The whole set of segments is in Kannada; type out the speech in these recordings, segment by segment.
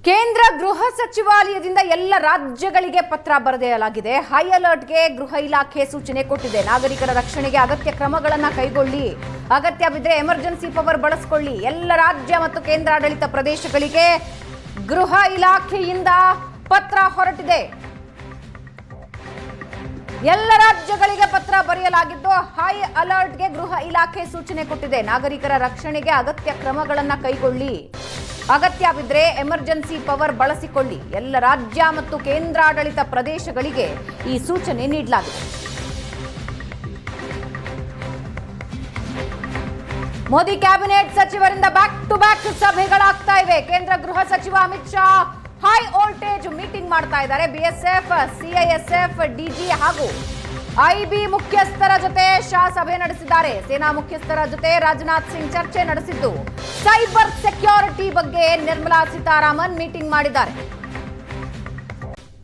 ಕೇಂದ್ರ ಗೃಹ ಸಚಿವಾಲಯದಿಂದ ಎಲ್ಲ ರಾಜ್ಯಗಳಿಗೆ ಪತ್ರ ಬರೆಯಲಾಗಿದೆ. ಹೈ ಅಲರ್ಟ್ಗೆ ಗೃಹ ಇಲಾಖೆ ಸೂಚನೆ ಕೊಟ್ಟಿದೆ. ನಾಗರಿಕರ ರಕ್ಷಣೆಗೆ ಅಗತ್ಯ ಕ್ರಮಗಳನ್ನು ಕೈಗೊಳ್ಳಿ, ಅಗತ್ಯ ಬಿದ್ದರೆ ಎಮರ್ಜೆನ್ಸಿ ಪವರ್ ಬಳಸಿಕೊಳ್ಳಿ. ಎಲ್ಲ ರಾಜ್ಯ ಮತ್ತು ಕೇಂದ್ರಾಡಳಿತ ಪ್ರದೇಶಗಳಿಗೆ ಗೃಹ ಇಲಾಖೆಯಿಂದ ಪತ್ರ ಹೊರಟಿದೆ. ಎಲ್ಲ ರಾಜ್ಯಗಳಿಗೆ ಪತ್ರ ಬರೆಯಲಾಗಿದ್ದು ಹೈ ಅಲರ್ಟ್ಗೆ ಗೃಹ ಇಲಾಖೆ ಸೂಚನೆ ಕೊಟ್ಟಿದೆ. ನಾಗರಿಕರ ರಕ್ಷಣೆಗೆ ಅಗತ್ಯ ಕ್ರಮಗಳನ್ನು ಕೈಗೊಳ್ಳಿ, ಅಗತ್ಯ ಬಿದ್ದರೆ ಎಮರ್ಜೆನ್ಸಿ ಪವರ್ ಬಳಸಿಕೊಳ್ಳಿ. ಎಲ್ಲ ರಾಜ್ಯ ಮತ್ತು ಕೇಂದ್ರಾಡಳಿತ ಪ್ರದೇಶಗಳಿಗೆ ಈ ಸೂಚನೆ ನೀಡಲಾಗಿದೆ. ಮೋದಿ ಕ್ಯಾಬಿನೆಟ್ ಸಚಿವರಿಂದ ಬ್ಯಾಕ್ ಟು ಬ್ಯಾಕ್ ಸಭೆಗಳಾಗ್ತಾ ಇವೆ. ಕೇಂದ್ರ ಗೃಹ ಸಚಿವ Amit Shah high voltage meeting ಮಾಡ್ತಾ ಇದ್ದಾರೆ. ಬಿಎಸ್ಎಫ್, ಸಿಐಎಸ್ಎಫ್, ಡಿಜಿ ಹಾಗೂ ಐಬಿ ಮುಖ್ಯಸ್ಥರ ಜೊತೆ ಶಾ ಸಭೆ ನಡೆಸಿದ್ದಾರೆ. ಸೇನಾ ಮುಖ್ಯಸ್ಥರ ಜೊತೆ ರಾಜನಾಥ್ ಸಿಂಗ್ ಚರ್ಚೆ ನಡೆಸಿದ್ದು ಸೈಬರ್ ಸೆಕ್ಯೂರಿಟಿ ಬಗ್ಗೆ ನಿರ್ಮಲಾ ಸೀತಾರಾಮನ್ ಮೀಟಿಂಗ್ ಮಾಡಿದ್ದಾರೆ.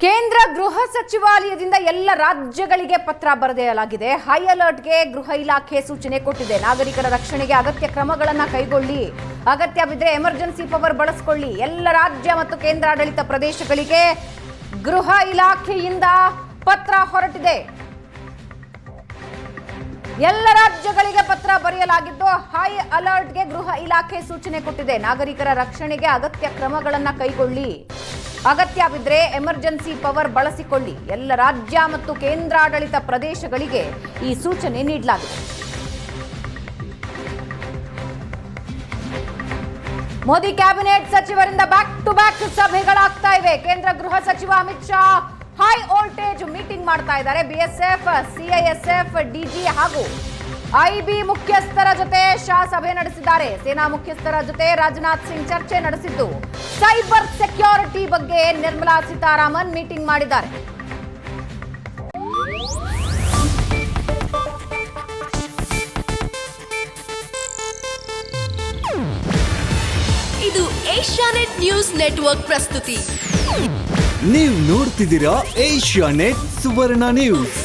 ಕೇಂದ್ರ ಗೃಹ ಸಚಿವಾಲಯದಿಂದ ಎಲ್ಲ ರಾಜ್ಯಗಳಿಗೆ ಪತ್ರ ಬರೆಯಲಾಗಿದೆ. ಹೈ ಅಲರ್ಟ್ಗೆ ಗೃಹ ಇಲಾಖೆ ಸೂಚನೆ ಕೊಟ್ಟಿದೆ. ನಾಗರಿಕರ ರಕ್ಷಣೆಗೆ ಅಗತ್ಯ ಕ್ರಮಗಳನ್ನು ಕೈಗೊಳ್ಳಿ, ಅಗತ್ಯ ಬಿದ್ದರೆ ಎಮರ್ಜೆನ್ಸಿ ಪವರ್ ಬಳಸಿಕೊಳ್ಳಿ. ಎಲ್ಲ ರಾಜ್ಯ ಮತ್ತು ಕೇಂದ್ರಾಡಳಿತ ಪ್ರದೇಶಗಳಿಗೆ ಗೃಹ ಇಲಾಖೆಯಿಂದ ಪತ್ರ ಹೊರಟಿದೆ. ಎಲ್ಲ ರಾಜ್ಯಗಳಿಗೆ ಪತ್ರ ಬರೆಯಲಾಗಿದ್ದು ಹೈ ಅಲರ್ಟ್ಗೆ ಗೃಹ ಇಲಾಖೆ ಸೂಚನೆ ಕೊಟ್ಟಿದೆ. ನಾಗರಿಕರ ರಕ್ಷಣೆಗೆ ಅಗತ್ಯ ಕ್ರಮಗಳನ್ನು ಕೈಗೊಳ್ಳಿ, ಅಗತ್ಯ ಬಿದ್ದರೆ ಎಮರ್ಜೆನ್ಸಿ ಪವರ್ ಬಳಸಿಕೊಳ್ಳಿ. ಎಲ್ಲ ರಾಜ್ಯ ಮತ್ತು ಕೇಂದ್ರಾಡಳಿತ ಪ್ರದೇಶಗಳಿಗೆ ಈ ಸೂಚನೆ ನೀಡಲಾಗಿದೆ. ಮೋದಿ ಕ್ಯಾಬಿನೆಟ್ ಸಚಿವರಿಂದ ಬ್ಯಾಕ್ ಟು ಬ್ಯಾಕ್ ಸಭೆಗಳಾಗ್ತಾ ಇವೆ. ಕೇಂದ್ರ ಗೃಹ ಸಚಿವ Amit Shah high voltage meeting ಮಾಡ್ತಾ ಇದ್ದಾರೆ. ಬಿಎಸ್ಎಫ್, ಸಿಐಎಸ್ಎಫ್, ಡಿಜಿ ಹಾಗೂ ಐಬಿ ಮುಖ್ಯಸ್ಥರ ಜೊತೆ ಶಾ ಸಭೆ ನಡೆಸಿದ್ದಾರೆ. ಸೇನಾ ಮುಖ್ಯಸ್ಥರ ಜೊತೆ ರಾಜನಾಥ್ ಸಿಂಗ್ ಚರ್ಚೆ ನಡೆಸಿದ್ದು ಸೈಬರ್ ಸೆಕ್ಯೂರಿಟಿ ಬಗ್ಗೆ ನಿರ್ಮಲಾ ಸೀತಾರಾಮನ್ ಮೀಟಿಂಗ್ ಮಾಡಿದ್ದಾರೆ. ಇದು ಏಷ್ಯಾನೆಟ್ ನ್ಯೂಸ್ ನೆಟ್ವರ್ಕ್ ಪ್ರಸ್ತುತಿ. ನೀವು ನೋಡ್ತಿದ್ದೀರಾ ಏಷ್ಯಾನೆಟ್ ಸುವರ್ಣ ನ್ಯೂಸ್.